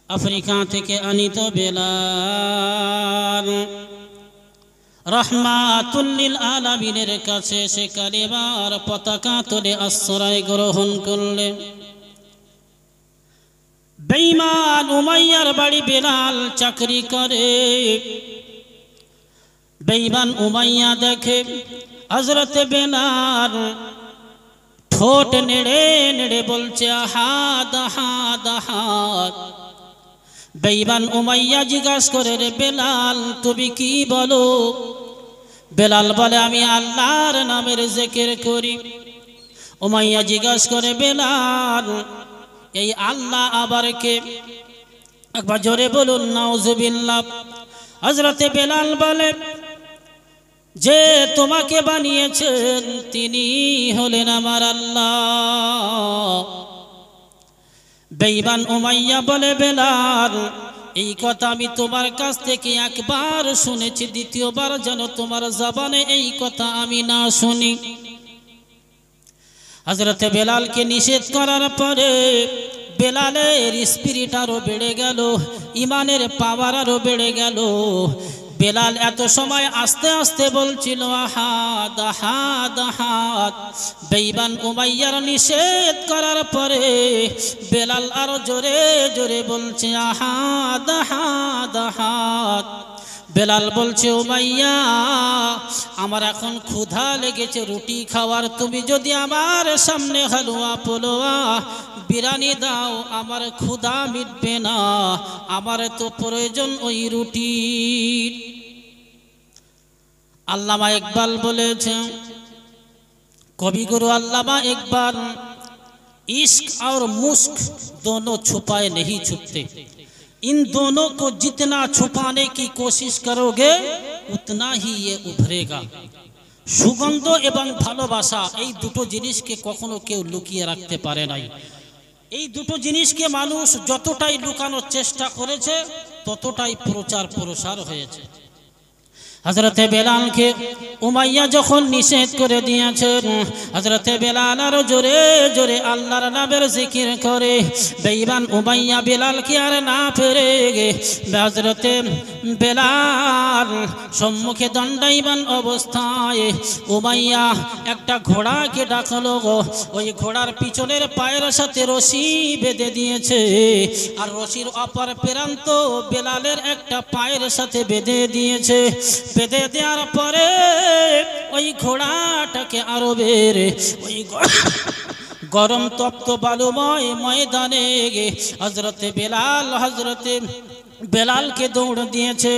Africa থেকে আনিত বেলাল রহমাতুল লিল আলামিনের কাছে সে কালিমার পতাকা তুলে আশ্রয় গ্রহণ করলেন। বেঈমান উমাইয়ার বাড়ি বেলাল চাকরি করে। বেঈমান উমাইয়া দেখে হযরতে বেলাল ঠোঁট নেড়ে নেড়ে বলছে আহাদ আহাদ আহাদ। বেঈমান উমাইয়া জিজ্ঞাসা করে, রে বেলাল তুমি কি বলো? বেলাল বলে, আমি আল্লাহর নামের জিকির করি। উমাইয়া জিজ্ঞাসা করে, বেলাল এই আল্লাহ আবার কে? একবার জোরে বলুন নাউজুবিল্লাহ। হযরতে বেলাল বলে, যে তোমাকে বানিয়েছেন তিনি হলেন আমার আল্লাহ। বেঈমান উমাইয়া বলে, বেলাল এই কথা আমি তোমার কাছ থেকে একবার শুনেছি, দ্বিতীয়বার যেন তোমার জবানে এই কথা আমি না শুনি। হযরতে বেলালকে নিষেধ করার পরে বেলালের স্পিরিট আরো বেড়ে গেল, ইমানের পাওয়ার আরো বেড়ে গেল। বেলাল এত সময় আস্তে আস্তে বলছিল আহাদ আহাদ আহাদ। বেঈমান উমাইয়ার নিষেধ করার পরে বেলাল আরো জোরে জোরে বলছে আহাদ আহাদ আহাদ। বেলাল বলছে, উমাইয়া আমার এখন ক্ষুধা লেগেছে রুটি খাওয়ার, তুমি যদি আমার সামনে হালুয়া পোলোয়া বিরিয়ানি দাও আমার ক্ষুধা মিটবে না, আমার তো প্রয়োজন ওই রুটির। আল্লামা ইকবাল বলেছেন, কবিগুরু আল্লামা इकबाल, इश्क और मुस्क दोनों छुपाए नहीं छुपते, इन दोनों को जितना छुपाने की कोशिश करोगे उतना ही ये उभरेगा। সুগন্ধ এবং ভালোবাসা এই দুটো জিনিসকে কখনো কেউ লুকিয়ে রাখতে পারে নাই। এই দুটো জিনিসকে মানুষ যতটাই লুকানোর চেষ্টা করেছে ততটাই প্রচার প্রসার হয়েছে। হযরতে বেলালকে উমাইয়া যখন নিষেধ করে দিয়েছেন, হযরতে বেলাল আরো জোরে জোরে আল্লাহর নামের জিকির করে। বেঈমান উমাইয়া বেলালকে আর না পেরে হযরতে বেলাল সম্মুখে দণ্ডায়মান অবস্থায় উমাইয়া একটা ঘোড়াকে ডাকলো। ওই ঘোড়ার পিছনের পায়ের সাথে রশি বেঁধে দিয়েছে, আর রশির অপর প্রান্ত বেলালের একটা পায়ের সাথে বেঁধে দিয়েছে। বেঁধে দেওয়ার পরে ওই ঘোড়াটাকে আরবের ওই গরম তপ্ত বালুময় ময়দানে হযরতে বেলালকে দৌড় দিয়েছে।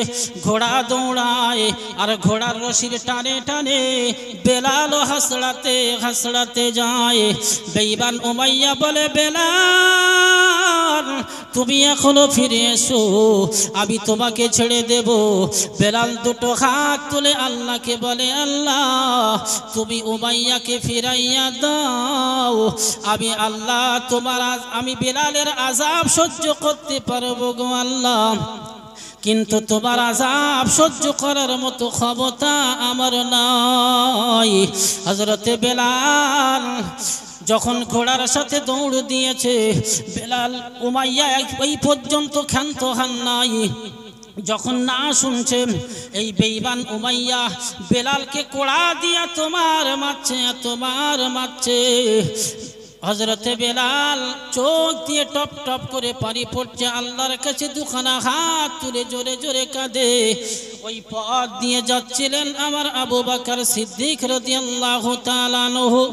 ঘোড়া দৌড়ায় আর ঘোড়ার রশির টানে টানে বেলাল হাসড়াতে হাসড়াতে যায়। বেঈমান উমাইয়া বলে, বেলাল তুমি এখনো ফিরে এসো, আমি তোমাকে ছেড়ে দেব। বেলাল দুটো হাত তুলে আল্লাহকে বলে, আল্লাহ তুমি উমাইয়াকে ফিরাইয়া দাও, আমি আল্লাহ আমি বেলালের আযাব সহ্য করতে পারবো গো আল্লাহ, কিন্তু তোমার আযাব সহ্য করার মতো ক্ষমতা আমার নাই। হযরতে বেলাল যখন ঘোড়ার সাথে দৌড় দিয়েছে, বেলাল উমাইয়া ওই পর্যন্ত ক্ষান্ত হন নাই। যখন না শুনছে এই বেঈমান উমাইয়া বেলালকে কোড়া দিয়া তোমার মারছে। হযরতে বেলাল চোখ দিয়ে টপ টপ করে পানি পড়ছে, আল্লাহর কাছে দুখানা হাত তুলে জোরে জোরে কাঁদে। ওই পথ দিয়ে যাচ্ছিলেন আমার আবু বকর সিদ্দিক রাদিয়াল্লাহু তাআলা আনহু।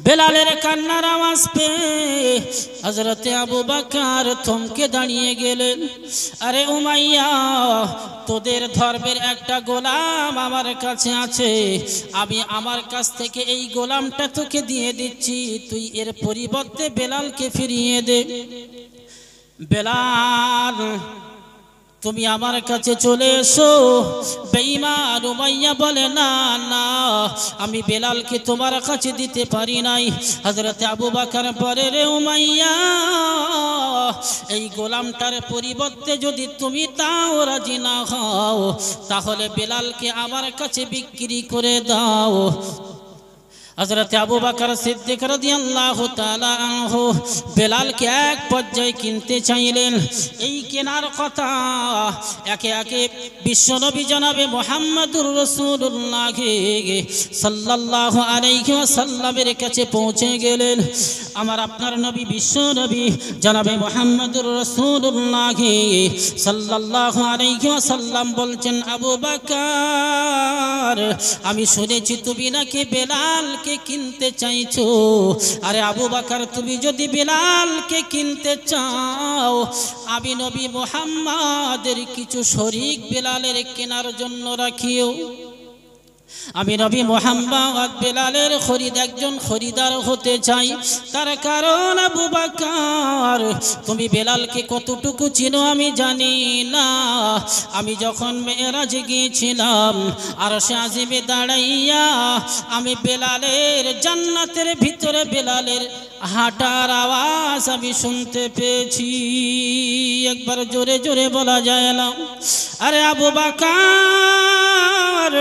বেলালের কান্নার আওয়াজ পেয়ে হযরতে আবু বকর থমকে দাঁড়িয়ে গেলেন। আরে উমাইয়া, তোদের ধর্মের একটা গোলাম আমার কাছে আছে, আমি আমার কাছ থেকে এই গোলামটা তোকে দিয়ে দিচ্ছি, তুই এর পরিবর্তে বেলালকে ফিরিয়ে দে। বেলাল তুমি আমার কাছে চলে এসো। বেঈমান উমাইয়া বলে, না না, আমি বেলালকে তোমার কাছে দিতে পারি নাই। হযরতে আবু বকর বলে, রে উমাইয়া, এই গোলামটার পরিবর্তে যদি তুমি তাও রাজি না হও তাহলে বেলালকে আমার কাছে বিক্রি করে দাও। হযরত আবু বকর সিদ্দিক রাদিয়াল্লাহু তাআলা আনহু বেলালকে এক পর্যায়ে কিনতে চাইলেন। এই কেনার কথা একে একে বিশ্বনবী জনাবে মুহাম্মদুর রাসূলুল্লাহ সাল্লাল্লাহু আলাইহি ওয়াসাল্লামের কাছে পৌঁছে গেলেন। আমার আপনার নবী বিশ্বনবী জনাবে মুহাম্মদুর রাসূলুল্লাহ সাল্লাল্লাহু আলাইহি ওয়াসাল্লাম বলছেন, আবু বকর, আমি শুনেছি তুমি নাকি বেলালকে কিনতে চাইছো। আরে আবু বকর, তুমি যদি বেলালকে কিনতে চাও, আমি নবী মুহাম্মাদের কিছু শরীক বেলালের কেনার জন্য রাখিও। আমি নবী মুহাম্মদ বেলালের একজন খরিদার হতে চাই। তার কারণ আবু বকর, তুমি বেলালকে কতটুকু চিনো আমি জানি না। আমি যখন মেরাজে গিয়েছিলাম আরশে আজিমে দাঁড়াইয়া আমি বেলালের জান্নাতের ভিতরে বেলালের হাঁটার আওয়াজ আমি শুনতে পেয়েছি। একবার জোরে জোরে বলা যায় না? আরে আবু বকর,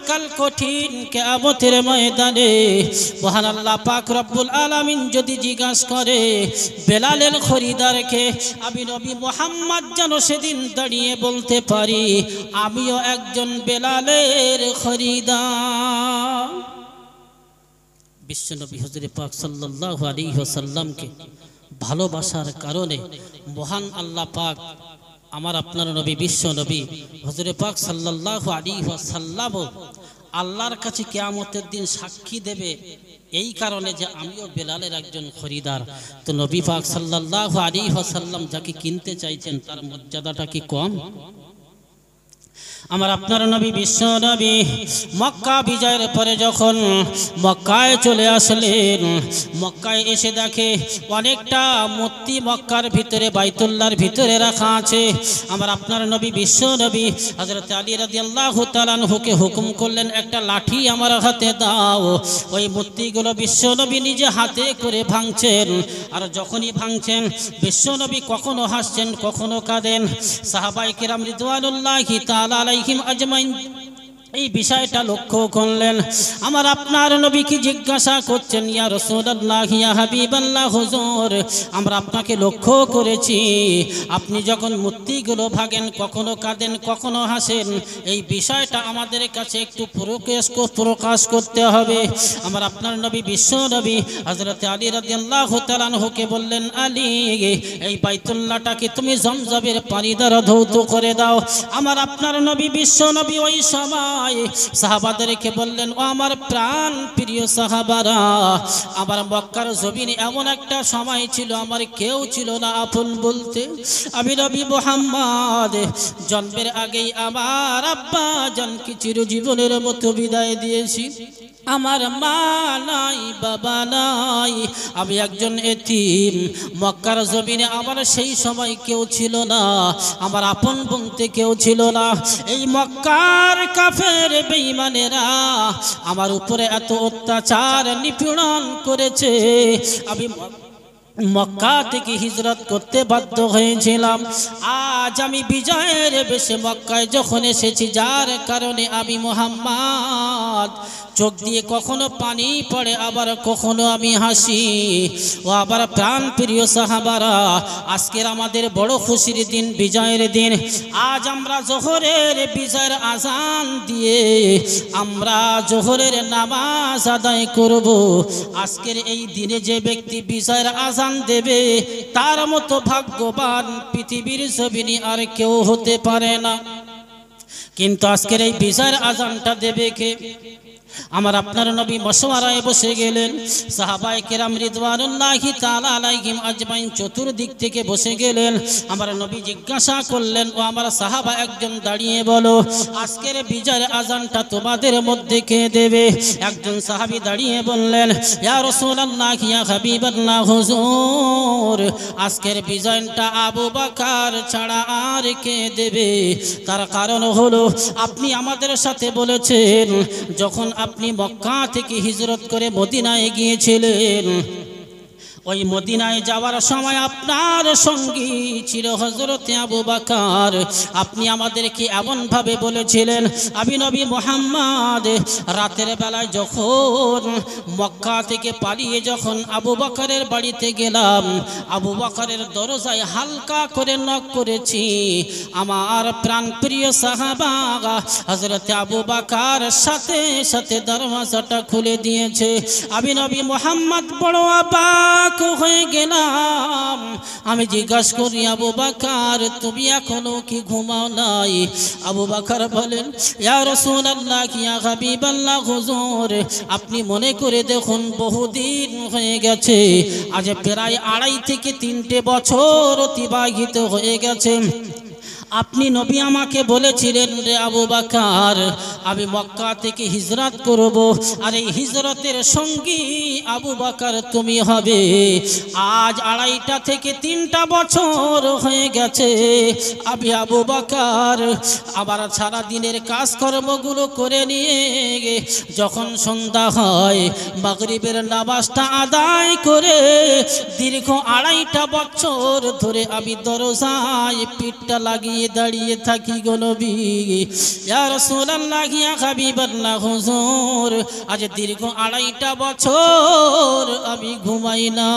কাল কঠিন কিয়ামতের ময়দানে মহান আল্লাহ পাক রব্বুল আলামিন যদি জিজ্ঞাসা করে বেলালের খরিদারকে, আমি নবী মুহাম্মদ যেন সেদিন দাঁড়িয়ে বলতে পারি আমিও একজন বেলালের খরিদার। বিশ্বনবী হুজুর পাক সাল্লাল্লাহু আলাইহি ওয়াসাল্লামকে ভালোবাসার কারণে মহান আল্লাহ পাক আমার আপনার নবী বিশ্বনবী হুজুর পাক সাল্লাল্লাহু আলাইহি ওয়াসাল্লাম আল্লাহর কাছে কিয়ামতের দিন সাক্ষী দেবে এই কারণে যে আমিও বেলালের একজন খরিদার। তো নবী পাক সাল্লাল্লাহু আলাইহি ওয়াসাল্লাম যাকে কিনতে চাইছেন তার মর্যাদাটা কি কম? আমার আপনার নবী বিশ্ব নবী মক্কা বিজয়ের পরে যখন মক্কায় চলে আসলেন, মক্কায় এসে দেখে অনেকটা মূর্তি মক্কার ভিতরে বাইতুল্লাহর ভিতরে রাখা আছে। আমার আপনার নবী বিশ্ব নবী হযরত আলী রাদিয়াল্লাহু তাআলা আনহুকে হুকুম করলেন, একটা লাঠি আমার হাতে দাও। ওই মূর্তিগুলো বিশ্ব নবী নিজে হাতে করে ভাঙছেন। আর যখনই ভাঙছেন বিশ্ব নবী কখনো হাসছেন কখনো কাঁদেন। সাহাবায়ে কেরাম রিদওয়ানুল্লাহি তাআলা আলাইহিম আজমাইন এই বিষয়টা লক্ষ্য করলেন। আমার আপনার নবী কি জিজ্ঞাসা করছেন, ইয়া রাসূলুল্লাহ, ইয়া হাবিবাল্লাহ, হুজুর আমরা আপনাকে লক্ষ্য করেছি আপনি যখন মূর্তিগুলো ভাঙেন কখনো কাঁদেন কখনো হাসেন, এই বিষয়টা আমাদের কাছে একটু প্রকাশ করতে হবে। আমার আপনার নবী বিশ্ব নবী হযরত আলী রাদিয়াল্লাহু তাআলা আনহুকে বললেন, আলী এই বাইতুল্লাহটাকে তুমি জমজমের পানি দ্বারা ধৌত করে দাও। আমার আপনার নবী বিশ্ব নবী ওই সময় সাহাবাদেরকে বললেন, ও আমার প্রাণ প্রিয় সাহাবারা, আমার মক্কার জমিনে এমন একটা সময় ছিল আমার কেউ ছিল না আপন বলতে। আমি নবী মুহাম্মদ জন্মের আগেই আমার আব্বা জানকে চিরজীবনের মতো বিদায় দিয়েছি। আমার মা নাই বাবা নাই, আমি একজন এতিম। মক্কার জমিনে আমার সেই সময় কেউ ছিল না, আমার আপন বলতে কেউ ছিল না। এই মক্কার কাফের বেঈমানেরা আমার উপরে এত অত্যাচার নিপীড়ন করেছে, আমি মক্কা থেকে হিজরত করতে বাধ্য হয়েছিলাম। আজ আমি বিজয়ের বেশে মক্কায় যখন এসেছি, যার কারণে আমি মুহাম্মদ চোখ দিয়ে কখনো পানি পড়ে আবার কখনো আমি হাসি। ও আবার প্রাণ প্রিয় সাহাবারা, আজকের আমাদের বড় খুশির দিন, বিজয়ের দিন। আজ আমরা জোহরের বিজয়ের আজান দিয়ে আমরা জোহরের নামাজ আদায় করব। আজকের এই দিনে যে ব্যক্তি বিজয়ের আজান দেবে তার মতো ভাগ্যবান পৃথিবীর জমিনে আর কেউ হতে পারে না। কিন্তু আজকের এই বিজয়ের আজানটা দেবে কে? আমার আপনার নবী মশওয়ারায় বসে গেলেন। সাহাবায়ে কেরাম রিদওয়ানুল্লাহি তাআলা আলাইহিম আজমাইন চতুর্দিক থেকে বসে গেলেন। আমার নবী জিজ্ঞাসা করলেন, ও আমার সাহাবা একজন দাঁড়িয়ে বলো, আজকের বিজয়ের আজানটা তোমাদের মধ্যে কে দেবে? একজন সাহাবী দাঁড়িয়ে বললেন, ইয়া রাসূলুল্লাহ, ইয়া হাবিবাল্লাহ, হুজুর আজকের বিজয়টা আবু বকর ছাড়া আর কে দেবে? তার কারণ হলো আপনি আমাদের সাথে বলেছেন যখন আপনি মক্কা থেকে হিজরত করে মদিনায় গিয়েছিলেন, ওই মদিনায় যাওয়ার সময় আপনার সঙ্গী ছিল হযরতে আবু বকর। আপনি আমাদেরকে এমনভাবে বলেছিলেন, আমি নবী মুহাম্মদ রাতের বেলায় যখন মক্কা থেকে পালিয়ে যখন আবু বকরের বাড়িতে গেলাম, আবু বকরের দরজায় হালকা করে নক করেছি, আমার প্রাণপ্রিয় সাহাবা হযরতে আবু বকর সাথে সাথে দরজাটা খুলে দিয়েছে। আমি নবী মুহাম্মদ বড় অবাক হয়ে গেলাম। আমি জিজ্ঞাসা করি, আবু বকর তুমি এখনো কি ঘুমাও নাই? আবু বকর বলেন, ইয়া রাসূলুল্লাহ, ইয়া হাবিবাল্লাহ, হুজুর আপনি মনে করে দেখুন বহুদিন হয়ে গেছে, আজ প্রায় 2.5 থেকে 3 বছর অতিবাহিত হয়ে গেছে। আপনি নবী আমাকে বলেছিলেন, রে আবু বকর আমি মক্কা থেকে হিজরত করব, আর এই হিজরতের সঙ্গী আবু বকর তুমি হবে। আজ 2.5 থেকে 3 বছর হয়ে গেছে। আমি আবু বকর আবার সারা দিনের কাজকর্মগুলো করে নিয়ে যখন সন্ধ্যা হয় মাগরিবের নামাজটা আদায় করে দীর্ঘ 2.5 বছর ধরে আমি দরজায় পিঠটা লাগিয়ে দাঁড়িয়ে থাকি গো নবী। ইয়া রাসূলুল্লাহ, ইয়া হাবিবাল্লাহ, হুজুর আজ দীর্ঘ 2.5 বছর আমি ঘুমাই না।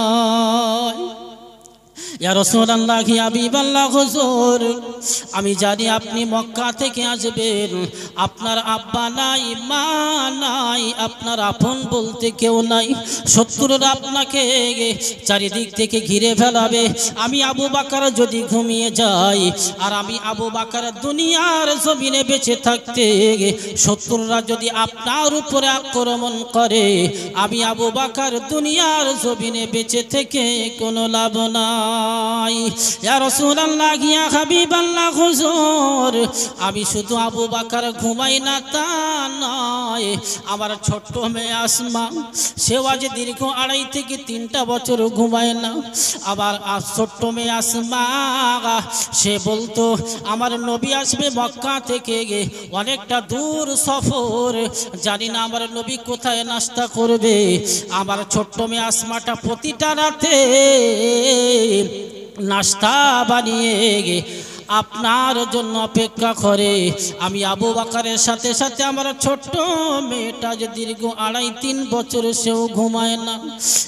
ইয়া রাসূলুল্লাহ, ইয়া হাবিবাল্লাহ, হুজুর আমি জানি আপনি মক্কা থেকে আসবেন, আপনার আব্বা নাই, মা নাই, আপনার আপন বলতে কেউ নাই, শত্রুরা আপনাকে চারিদিক থেকে ঘিরে ফেলাবে। আমি আবু বকর যদি ঘুমিয়ে যাই, আর আমি আবু বকর দুনিয়ার জমিনে বেঁচে থাকতে শত্রুরা যদি আপনার উপরে আক্রমণ করে, আমি আবু বকর দুনিয়ার জমিনে বেঁচে থেকে কোনো লাভ নাই। ইয়া রাসূলুল্লাহ, ইয়া হাবিবাল্লাহ, হুজুর আমি শুধু আবু বকর ঘুমাই না তা নয়, আমার ছোট্ট মেয়ে আসমা সেও আজ দীর্ঘ 2.5 থেকে 3 বছর ঘুমায় না। আবার ছোট্ট মেয়ে আসমা সে বলতো আমার নবী আসবে মক্কা থেকে, অনেকটা দূর সফর, জানি না আমার নবী কোথায় নাস্তা করবে। আমার ছোট্ট মেয়ে আসমাটা প্রতিটা রাতে নাস্তা বানিয়ে আপনার জন্য অপেক্ষা করে। আমি আবু বকরের সাথে সাথে আমার ছোট্ট মেয়েটা যে দীর্ঘ 2.5-3 বছর সেও ঘুমায় না।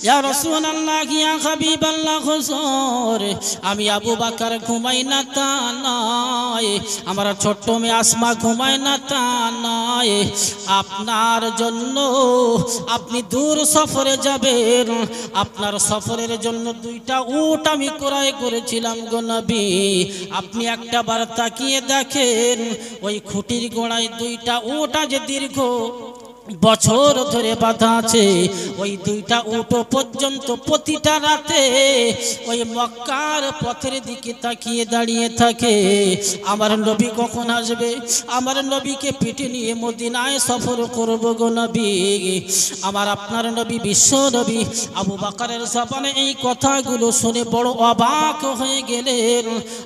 ইয়া রাসূলুল্লাহ, ইয়া হাবিবাল্লাহ, হুজুর আমি আবু বকর ঘুমাই না তা নয়, আমার ছোট্ট মেয়ে আসমা ঘুমায় না তা নয়, আপনার জন্য আপনি দূর সফরে যাবেন, আপনার সফরের জন্য 2টা উট আমি ক্রয় করেছিলাম গো নবী। আপনি একটা বার তাকিয়ে দেখেন, ওই খুঁটির গোড়ায় 2টা উট আজ দীর্ঘ বছর ধরে বাঁধা আছে। ওই 2টা উট পর্যন্ত প্রতিটা রাতে ওই মক্কার পথের দিকে তাকিয়ে দাঁড়িয়ে থাকে, আমার নবী কখন আসবে, আমার নবীকে পিঠে নিয়ে মদিনায় সফর করব গো নবী। আমার আপনার নবী বিশ্ব নবী আবু বকরের জবানে এই কথাগুলো শুনে বড় অবাক হয়ে গেলেন।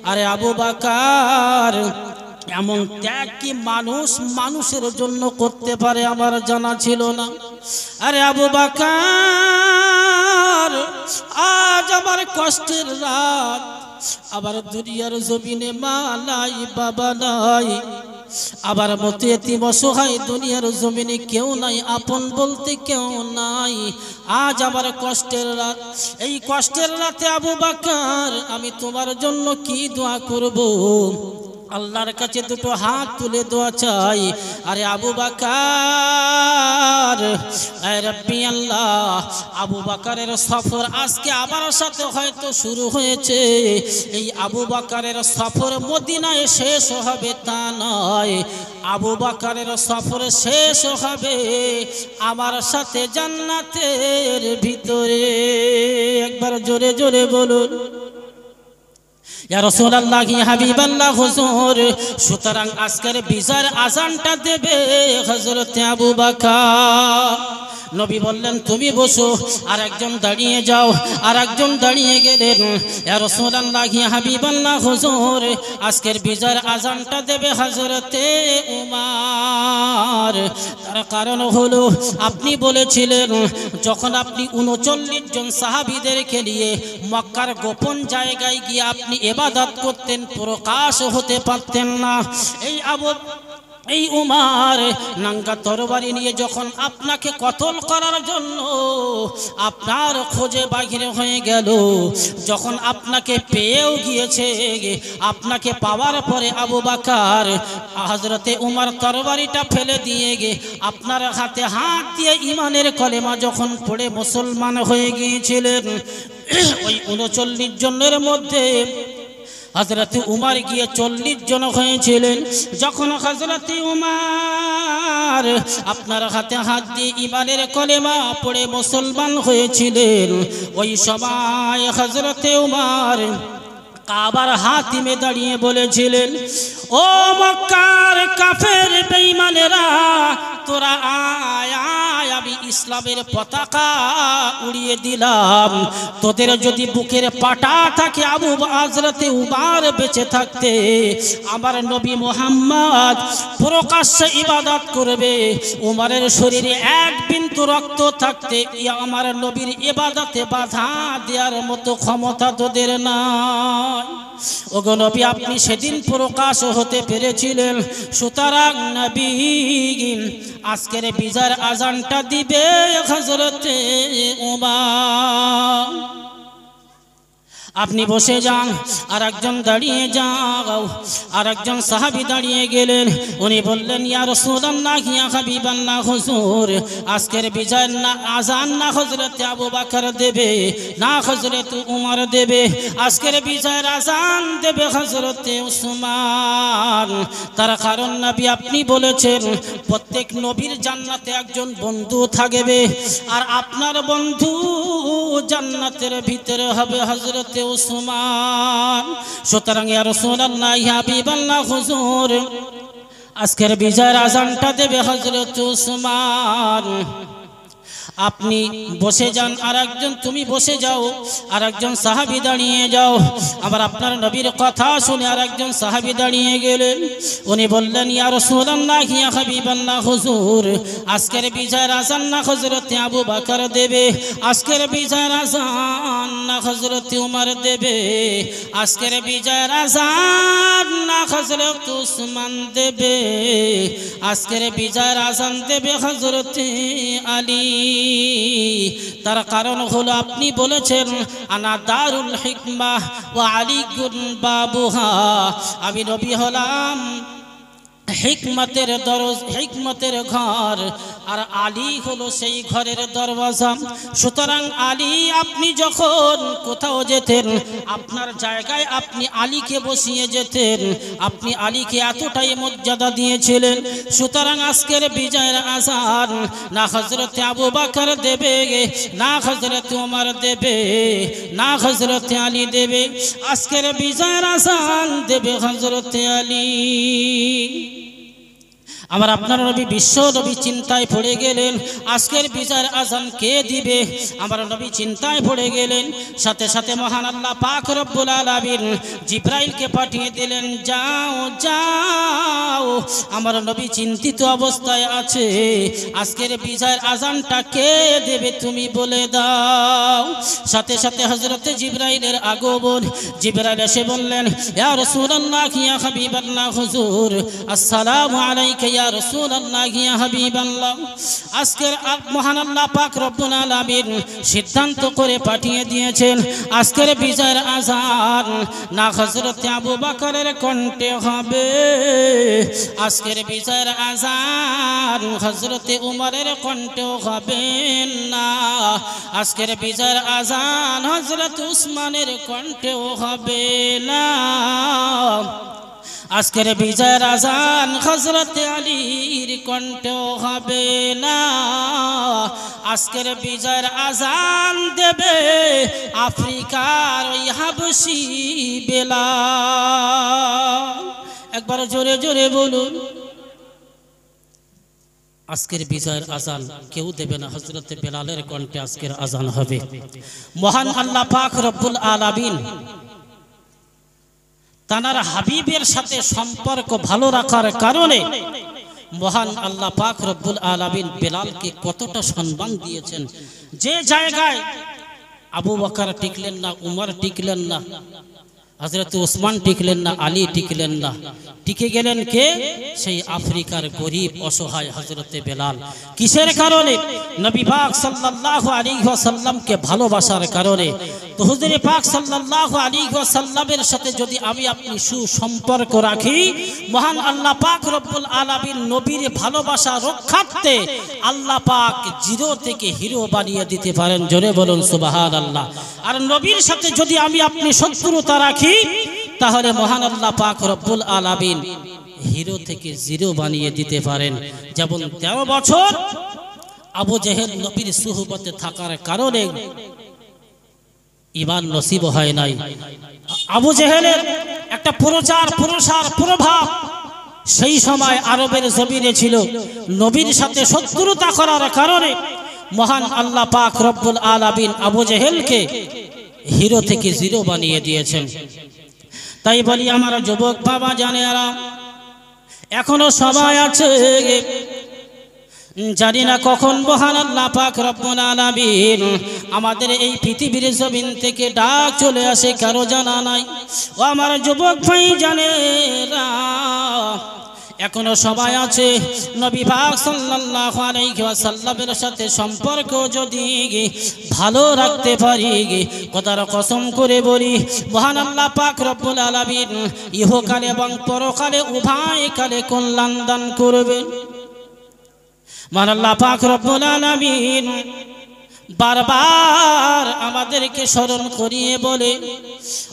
আরে আবু বকর এমন ত্যাগ কি মানুষ মানুষের জন্য করতে পারে আমার জানা ছিল না। আরে আবু বকর আজ আমার কষ্টের রাত, আবার দুনিয়ার জমিনে মা নাই, বাবা নাই, আবার মতো এতিম অসহায়, দুনিয়ার জমিনে কেউ নাই, আপন বলতে কেউ নাই। আজ আমার কষ্টের রাত, এই কষ্টের রাতে আবু বকর আমি তোমার জন্য কি দোয়া করব? আল্লাহর কাছে 2টো হাত তুলে দোয়া চাই। আরে আবু বকর, আয় রব্বি আল্লাহ, আবু বকরের সফর আজকে আমার সাথে হয়তো শুরু হয়েছে, এই আবু বকরের সফর মদিনায় শেষ হবে তা নয়, আবু বকরের সফর শেষ হবে আমার সাথে জান্নাতের ভিতরে। একবার জোরে জোরে বলুন ইয়া রাসূলুল্লাহ, ইয়া হাবিবাল্লাহ, হুজুর সুতরাং আজকের বিজয়ের আজানটা দেবে হযরত আবু বকর। নবী বললেন তুমি বসো, আর একজন দাঁড়িয়ে যাও, আর একজন দাঁড়িয়ে গেলেন। ইয়া রাসূলুল্লাহ ইয়া হাবিবাল্লাহ হুজুর আজকের বিজয়ের আজানটা দেবে হযরতে উমর। তার কারণ হলো আপনি বলেছিলেন যখন আপনি 39 জন সাহাবীদেরকে নিয়ে মক্কার গোপন জায়গায় গিয়ে আপনি ইবাদত করতেন, প্রকাশ হতে পারতেন না। এই উমর নাঙ্গা তরবারি নিয়ে যখন আপনাকে কতল করার জন্য আপনার খোঁজে বাহির হয়ে গেল, যখন আপনাকে পেয়েও গিয়েছে, আপনাকে পাওয়ার পরে আবু বকর হযরতে উমর তরবারিটা ফেলে দিয়ে আপনার হাতে হাত দিয়ে ঈমানের কলেমা যখন পড়ে মুসলমান হয়ে গিয়েছিলেন, ওই 39 জনের মধ্যে হযরতে উমর গিয়ে 40 জন হয়েছিলেন। যখন হযরতে উমর আপনার হাতে হাত দিয়ে ঈমানের কলেমা পড়ে মুসলমান হয়েছিলেন, ওই সময় হযরতে উমর কাবার হাতিমে দাঁড়িয়ে বলেছিলেন, ও মক্কার কাফের বেঈমানেরা, তোরা আয় আয়, আমি ইসলামের পতাকা উড়িয়ে দিলাম। তোদের যদি বুকের পাটা থাকে আবু হযরতে উমর বেঁচে থাকতে আমার নবী মুহাম্মদ প্রকাশ্যে ইবাদত করবে, উমরের শরীরে এক বিন্দু রক্ত থাকতে আমার নবীর ইবাদতে বাধা দেওয়ার মতো ক্ষমতা তোদের নাই। ওগো নবী আপনি সেদিন প্রকাশ হতে পেরেছিলেন, সুতরাং নবী আজকের বিজয়ের আজানটা দিবে হযরতে উমর। আপনি বসে যান, আর একজন দাঁড়িয়ে যাও, আর একজন সাহাবী দাঁড়িয়ে গেলেন। উনি বললেন ইয়া রাসূলুল্লাহ ইয়া হাবিবাল্লাহ হুজুর আজকের বিজয়ের না আজান না হযরতে আবু বকর দেবে, না হযরতে উমর দেবে, আজকের বিজয়ের আজান দেবে হযরতে উসমান। তার কারণ নবী আপনি বলেছেন প্রত্যেক নবীর জান্নাতে একজন বন্ধু থাকবে, আর আপনার বন্ধু জান্নাতের ভিতরে হবে হযরতে উসমান। সুতরাং ইয়া রাসূলুল্লাহ ইয়া হাবিবাল্লাহ হুজুর আজকের বিজয়ের আজানটা দেবে হযরত উসমান। আপনি বসে যান, আর একজন তুমি বসে যাও, আর একজন সাহাবী দাঁড়িয়ে যাও। আবার আপনার নবীর কথা শুনে আর একজন সাহাবী দাঁড়িয়ে গেলেন। উনি বললেন ইয়া রাসূলুল্লাহ ইয়া হাবিবাল্লাহ হুজুর আজকের বিজয়ের আজান না হযরতে আবু বকর দেবে, আজকের বিজয়ের আজান না হযরতে উমর দেবে, আজকের বিজয়ের আজান না হযরতে উসমান দেবে, আজকের বিজয়ের আজান দেবে হযরতে আলী। তার কারণ হলো আপনি বলেছেন আনা দারুল হিকমাহ ওয়া আলীকুন বাবুহা, আমি নবী হলাম হিকমতের হিকমতের ঘর, আর আলী হলো সেই ঘরের দরওয়াজা। সুতরাং আলী আপনি যখন কোথাও যেতেন আপনার জায়গায় আপনি আলীকে বসিয়ে যেতেন, আপনি আলীকে এতটাই মর্যাদা দিয়েছিলেন। সুতরাং আজকের বিজয়ের আজান না হযরতে আবু বকর দেবে, না হযরতে ওমর দেবে, না হযরতে আলী দেবে, আজকের বিজয়ের আজান দেবে হযরতে আলী। আমার আপনার নবী বিশ্ব নবী চিন্তায় পড়ে গেলেন আজকের বিজয়ের আজান কে দিবে। আমার নবী চিন্তায় পড়ে গেলেন, সাথে সাথে মহান আল্লাহ পাক রব্বুল আলামিন জিবরাইলকে পাঠিয়ে দিলেন, যাও যাও আমার নবী চিন্তিত অবস্থায় আছে, আজকের বিজয়ের আজানটা কে দেবে তুমি বলে দাও। সাথে সাথে হযরতে জিবরাইলের আগমন, জিবরাইল এসে বললেন ইয়া রাসূলুল্লাহ ইয়া হাবিবাল্লাহ হুজুর আসসালামু আলাইকা ইয়া রাসূলুল্লাহ ইয়া হাবিবাল্লাহ। আজকের মহান আল্লাহ পাক রব্বুল আলামিন সিদ্ধান্ত করে পাঠিয়ে দিয়েছেন আজকের বিজয়ের আজান না হযরতে আবু বকরের কণ্ঠে হবে, আজকের বিজয়ের আজান হযরতে উমরের কণ্ঠে হবে না, আজকের বিজয়ের আজান হযরত উসমানের কণ্ঠে হবে না, আজকের বিজয়ের আজান হযরতে আলীর কণ্ঠেও হবে না, আজকের বিজয়ের আজান দেবে আফ্রিকার ওই হাবশী বেলাল। একবার জোরে জোরে বলুন। আজকের বিজয়ের আজান কেউ দেবে না, হযরত বেলালের কণ্ঠে আজকের আজান হবে। মহান আল্লাহ পাক রব্বুল আলামিন তানার হাবিবের সাথে সম্পর্ক ভালো রাখার কারণে মহান আল্লাহ পাক রব্বুল আলামিন বেলালকে কতটা সম্মান দিয়েছেন। যে জায়গায় আবু বকর টিকলেন না, উমর টিকলেন না, হযরত ওসমান টিকলেন না, আলী টিকলেন না, টিকে গেলেন কে? সেই আফ্রিকার গরিব অসহায় হযরত বেলাল। কিসের কারণে? নবী পাক সাল্লাল্লাহু আলাইহি ওয়াসাল্লামকে ভালোবাসার কারণে। তো হুজুর পাক সাল্লাল্লাহু আলাইহি ওয়াসাল্লামের সাথে যদি আমি আপনি সুসম্পর্ক রাখি, মহান আল্লাহ পাক রব্বুল আলামিন নবীর ভালোবাসা রক্ষার্থে আল্লাহ পাক জিরো থেকে হিরো বানিয়ে দিতে পারেন। জোরে বলুন সুবহানাল্লাহ। আর নবীর সাথে যদি আমি আপনি শত্রুতা রাখি, তাহলে মহান আল্লাহ পাক রব্বুল আলামিন হিরো থেকে জিরো বানিয়ে দিতে পারেন। যেমন 13 বছর আবু জেহেল নবীর সুহবতে থাকার কারণে ঈমান নসিব হয় নাই। আবু জেহেলের একটা প্রসার প্রভাব সেই সময় আরবের জমিনে ছিল। নবীর সাথে শত্রুতা করার কারণে মহান আল্লাহ পাক রব্বুল আলামিন আবু জেহেলকে হিরো থেকে জিরো বানিয়ে দিয়েছেন। তাই বলি আমার যুবক বাবা জানেরা, এখনো সময় আছে। জানি না কখন মহান আল্লাহ পাক রব্বুল আলামিন আমাদের এই পৃথিবীর জমিন থেকে ডাক চলে আসে, কারো জানা নাই। ও আমার যুবক ভাই জানেরা, এখনো সময় আছে। নবী পাক সাল্লাল্লাহু আলাইহি ওয়াসাল্লামের সাথে সম্পর্ক যদি ভালো রাখতে পারি, কথার কসম করে বলি, মহান আল্লাহ পাক রব্বুল আলামিন ইহকালে এবং পরকালে উভয় কালে কল্যাণ দান করবেন। মহান আল্লাহ পাক রব্বুল আলামিন বারবার আমাদেরকে স্মরণ করিয়ে বলে,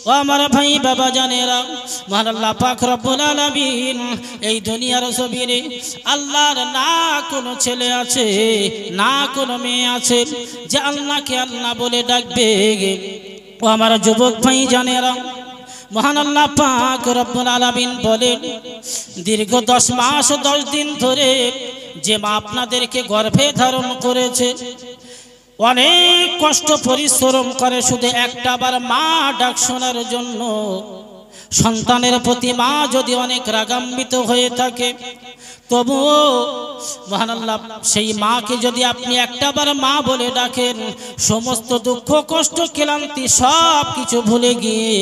ও আমার ভাই বাবা জানেরা, মহান আল্লাহ পাক রব্বুল আলামিন এই দুনিয়ার জমিনে আল্লাহর না কোনো ছেলে আছে, না কোনো মেয়ে আছে যে আল্লাহকে আল্লাহ বলে ডাকবে। ও আমার যুবক ভাই জানেরা, মহান আল্লাহ পাক রব্বুল আলামিন বলেন, দীর্ঘ 10 মাস 10 দিন ধরে যে মা আপনাদেরকে গর্ভে ধারণ করেছে, অনেক কষ্ট পরিশ্রম করে শুধু একটা বার মা ডাক শোনার জন্য। সন্তানের প্রতি মা যদি অনেক রাগান্বিত হয়ে থাকে, তবুও মহান আল্লাহ সেই মাকে যদি আপনি একটা বার মা বলে ডাকেন, সমস্ত দুঃখ কষ্ট ক্লান্তি সব কিছু ভুলে গিয়ে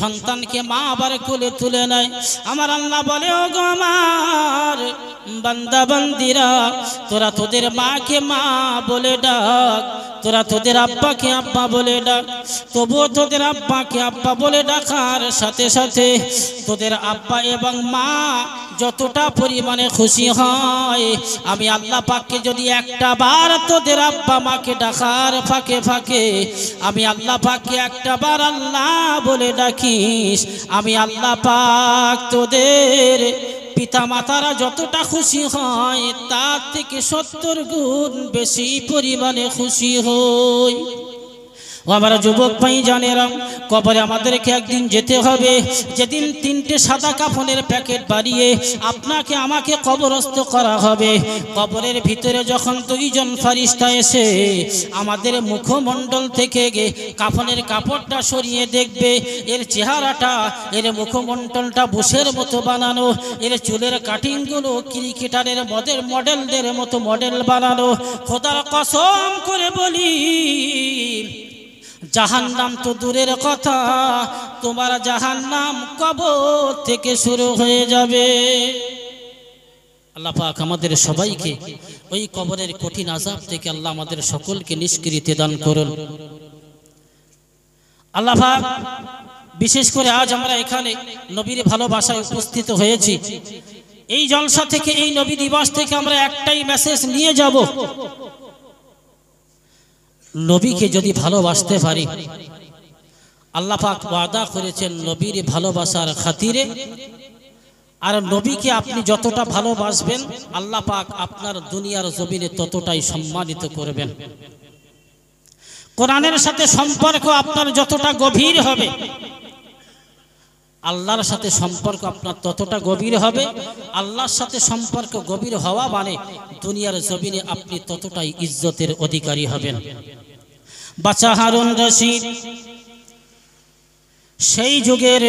সন্তানকে মা আবার কোলে তুলে নেয়। আমার আল্লাহ বলে, ও গো আমার বান্দা বান্দিরা, তোরা তোদের মাকে মা বলে ডাক, তোরা তোদের আব্বাকে আব্বা বলে ডাক। তবুও তোদের আব্বাকে আব্বা বলে ডাকার সাথে সাথে তোদের আব্বা এবং মা যতটা পরিমাণে খুশি হয়, আমি আল্লাহ পাককে যদি একটা বার তোদের আব্বা মাকে ডাকার ফাঁকে ফাঁকে আমি আল্লাহ পাককে একটা বার আল্লাহ বলে ডাকিস, আমি আল্লাহ পাক তোদের পিতা মাতারা যতটা খুশি হয় তার থেকে 70 গুণ বেশি পরিমাণে খুশি হই। ও আমার যুবক ভাই জানেরা, কবরে আমাদেরকে একদিন যেতে হবে, যেদিন 3টে সাদা কাফনের প্যাকেট বাড়িয়ে আপনাকে আমাকে কবরস্থ করা হবে। কবরের ভিতরে যখন 2 জন ফেরেশতা এসে আমাদের মুখমণ্ডল থেকে কাফনের কাপড়টা সরিয়ে দেখবে, এর চেহারাটা, এর মুখমণ্ডলটা বুশের মতো বানানো, এর চুলের কাটিংগুলো ক্রিকেটারের মডেলদের মতো মডেল বানানো। খোদার কসম করে বলি, জাহান্নাম তো দূরের কথা, তোমার জাহান্নাম কবর থেকে শুরু হয়ে যাবে। আল্লাহ পাক আমাদের সবাইকে ওই কবরের কঠিন আযাব থেকে আল্লাহ আমাদের সকলকে নিষ্কৃতি দান করুন। আল্লাহ পাক বিশেষ করে আজ আমরা এখানে নবীর ভালোবাসায় উপস্থিত হয়েছি। এই জলসা থেকে, এই নবী দিবস থেকে আমরা একটাই মেসেজ নিয়ে যাব, নবীকে যদি ভালোবাসতে পারি, আল্লাহ পাক ওয়াদা করেছেন নবীর ভালোবাসার খাতিরে, আর নবীকে আপনি যতটা ভালোবাসবেন আল্লাহ পাক আপনার দুনিয়ার জমিনে ততটাই সম্মানিত করবেন। কোরআনের সাথে সম্পর্ক আপনার যতটা গভীর হবে, আল্লাহর সাথে সম্পর্ক আপনার ততটা গভীর হবে। আল্লাহর সাথে সম্পর্ক গভীর হওয়া মানে দুনিয়ার জমিনে আপনি ততটাই ইজ্জতের অধিকারী হবেন। বাদশা হারুন রশিদ সেই যুগের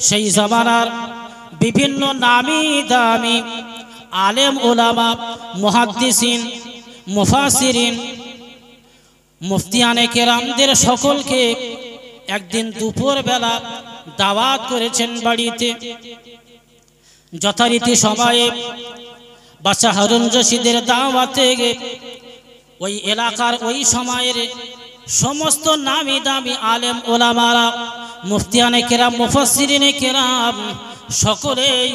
সেই জামানার বিভিন্ন নামি দামি আলেম ওলামা, মুহাদ্দিসিন, মুফাসসিরিন, মুফতিয়ানে কেরামদের সকলকে একদিন দুপুর বেলা দাওয়াত করেছেন বাড়িতে। যথারীতি সময়ে বাদশা হারুন রশিদের দাওয়াতে ওই এলাকার ওই সময়ের সমস্ত নামি দামি আলেম ওলামারা, মুফতিয়ানে কেরাম, মুফাসসিরিনে কেরাম সকলেই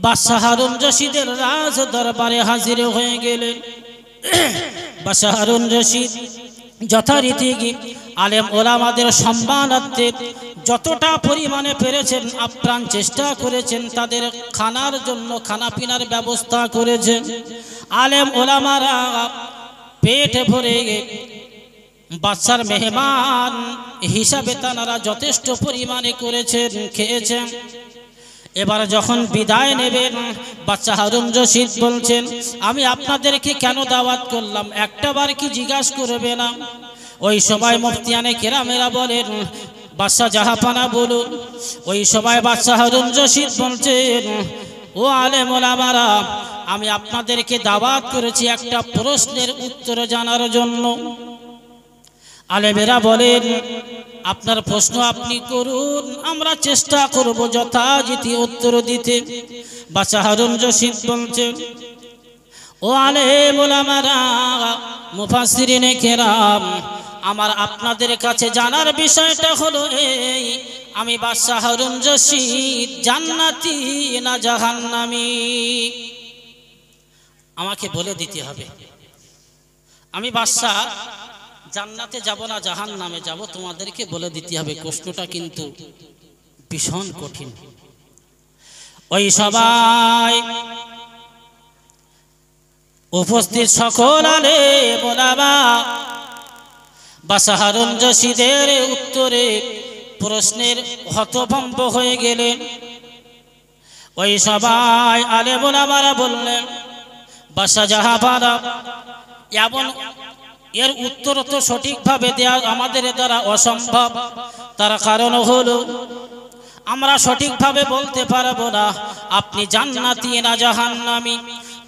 বাদশা হারুন রশিদের রাজ দরবারে হাজির হয়ে গেলেন। বাদশা হারুন রশিদ যথারীতি আলেম ওলামাদের সম্মানার্থে যতটা পরিমাণে পেরেছেন আপ্রাণ চেষ্টা করেছেন, তাদের খানার জন্য খানা পিনার ব্যবস্থা করেছেন। আলেম ওলামারা পেট ভরে বাদশার মেহমান হিসাবে তারা যথেষ্ট পরিমাণে করেছেন, খেয়েছেন। এবার যখন বিদায় নেবেন বাদশা হারুন রশিদ বলছেন, আমি আপনাদেরকে কেন দাওয়াত করলাম একটাবার কি জিজ্ঞাসা করবে না? ওই সময় মুফতিয়ানে কেরামেরা বলেন, বাদশা জাহাপানা বলুন। ওই সময় বাদশা হারুন রশিদ বলছেন, ও আলেম ওলামারা, আমি আপনাদেরকে দাওয়াত করেছি একটা প্রশ্নের উত্তর জানার জন্য। আলেমেরা বলেন, আপনার প্রশ্ন আপনি করুন, আমরা চেষ্টা করব যথাযথ উত্তর দিতে। বাদশা হারুন রশিদ বলছেন, ও আলেম ওলামারা, মুফাসসিরিনে কেরাম, আমার আপনাদের কাছে জানার বিষয়টা হলো এই, আমি বাদশা হারুন রশিদ জান্নাতি না জাহান্নামী? আমাকে বলে দিতে হবে। আমি বাদশা জান্নাতে যাব না জাহান্নামে যাব, তোমাদেরকে বলে দিতে হবে। প্রশ্নটা কিন্তু ভীষণ কঠিন। ওই সবাই উপস্থিত সকল আলেম ওলামা বাদশা হারুন রশিদের উত্তরে প্রশ্নের হতভম্ব হয়ে গেলেন। ওই সবাই আলেম ওলামারা বললেন, বাদশা জাহাপানা, এমন এর উত্তর তো সঠিকভাবে দেওয়া আমাদের দ্বারা অসম্ভব। তার কারণ হলো আমরা সঠিকভাবে বলতে পারবো না আপনি জান্নাতি না জাহান্নামী।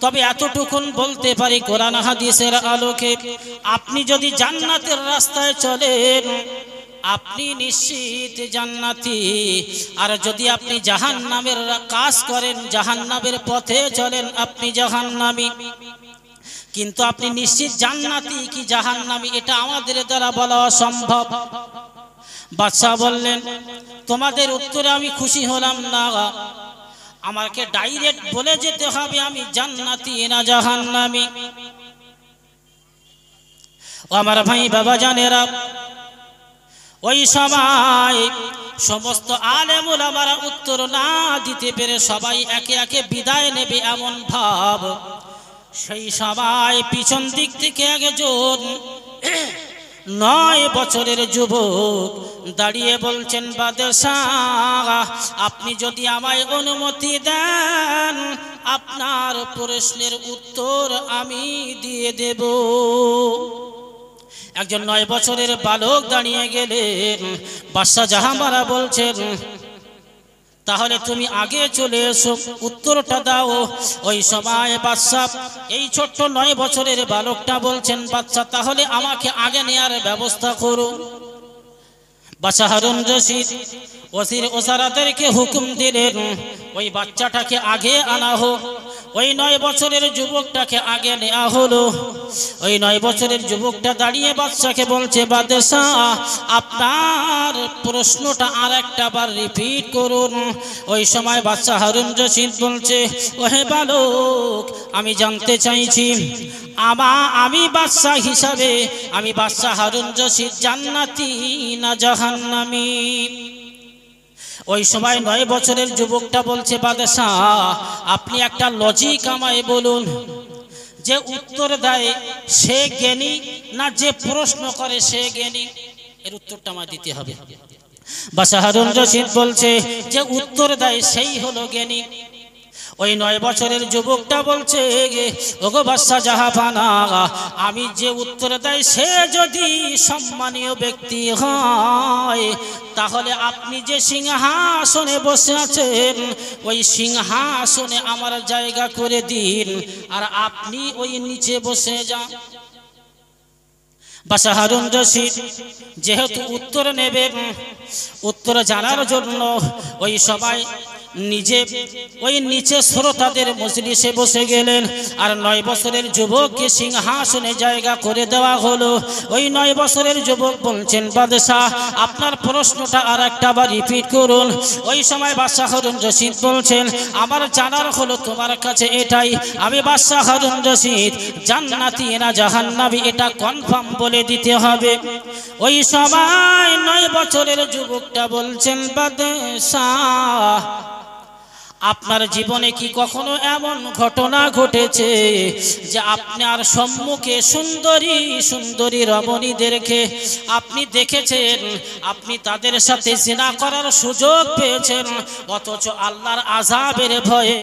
তবে এতটুকুন বলতে পারি, কোরআন হাদিসের আলোকে আপনি যদি জান্নাতের রাস্তায় চলেন আপনি নিশ্চিত জান্নাতি, আর যদি আপনি জাহান্নামের কাজ করেন, জাহান্নামের পথে চলেন, আপনি জাহান্নামী। কিন্তু আপনি নিশ্চিত জান্নাতি কি জাহান্নামী এটা আমাদের দ্বারা বলা অসম্ভব। বাদশা বললেন, তোমাদের উত্তরে আমি খুশি হলাম না, আমাকে ডাইরেক্ট বলে যেতে হবে আমি জান্নাতি না জাহান্নামী। ও আমার ভাই বাবা জানেরা, ওই সময় সমস্ত আলেম ওলামারা উত্তর না দিতে পেরে সবাই একে একে বিদায় নেবে এমন ভাব। সেই সময় পিছন দিক থেকে একজন 9 বছরের যুবক দাঁড়িয়ে বলছেন, বাদশাহ, আপনি যদি আমায় অনুমতি দেন আপনার প্রশ্নের উত্তর আমি দিয়ে দেব। একজন 9 বছরের বালক দাঁড়িয়ে গেলেন। বাদশা জাহাপানা বলছেন, তাহলে তুমি আগে চলে এসো, উত্তরটা দাও। ওই সময় বাদশা এই ছোট্ট 9 বছরের বালকটা বলছেন, বাদশা তাহলে আমাকে আগে নেয়ার ব্যবস্থা করুন। বাদশা হারুন রশিদ ওসির ওসারাদেরকে হুকুম দিলেন, ওই বাচ্চাটাকে আগে আনা হোক। ওই 9 বছরের যুবকটাকে আগে নেওয়া হলো। ওই 9 বছরের যুবকটা দাঁড়িয়ে বাদশাকে বলছে, বাদশাহ আপনার প্রশ্নটা আর একটা বার রিপিট করুন। ওই সময় বাদশা হারুন রশিদ বলছে, ওহে বালক, আমি জানতে চাইছি আমি বাদশা হিসাবে আমি বাদশা হারুন রশিদ জান্নাতি না জাহান্নামী? ওই সময় 9 বছরের যুবকটা বলছে, বাদশাহ আপনি একটা লজিক আমায় বলুন, যে উত্তর দেয় সে জ্ঞানী না যে প্রশ্ন করে সে জ্ঞানী? এর উত্তরটা আমায় দিতে হবে। বাদশা হারুন রশিদ বলছে, যে উত্তর দেয় সেই হলো জ্ঞানী। ওই 9 বছরের যুবকটা বলছে, ওগো বাদশাহ জাহাপানা, আমি যে উত্তর দেয় সে যদি সম্মানীয় ব্যক্তি হয়, তাহলে আপনি যে সিংহাসনে বসে আছেন ওই সিংহাসনে আমার জায়গা করে দিন, আর আপনি ওই নিচে বসে যান। বাদশাহ হারুন রশিদ যেহেতু উত্তর নেবেন, উত্তর জানার জন্য ওই সবাই নিজে ওই নিচে শ্রোতাদের মজলিসে বসে গেলেন। আর 9 বছরের যুবককে সিংহাসনে জায়গা করে দেওয়া হলো। ওই 9 বছরের যুবক বলছেন, বাদশাহ আপনার প্রশ্নটা আর একটা বার রিপিট করুন। ওই সময় বাদশাহ হারুন রশিদ বলছেন, আমার জানার হলো তোমার কাছে এটাই, আমি বাদশাহ হারুন রশিদ জান্নাতি না জাহান্নামী এটা কনফার্ম বলে দিতে হবে। ওই সময় 9 বছরের যুবকটা বলছেন, বাদশাহ আপনার জীবনে কি কখনো এমন ঘটনা ঘটেছে যে আপনার সম্মুখে সুন্দরী সুন্দরী রমণীদেরকে আপনি দেখেছেন, আপনি তাদের সাথে জিনা করার সুযোগ পেয়েছেন, অথচ আল্লাহর আযাবের ভয়ে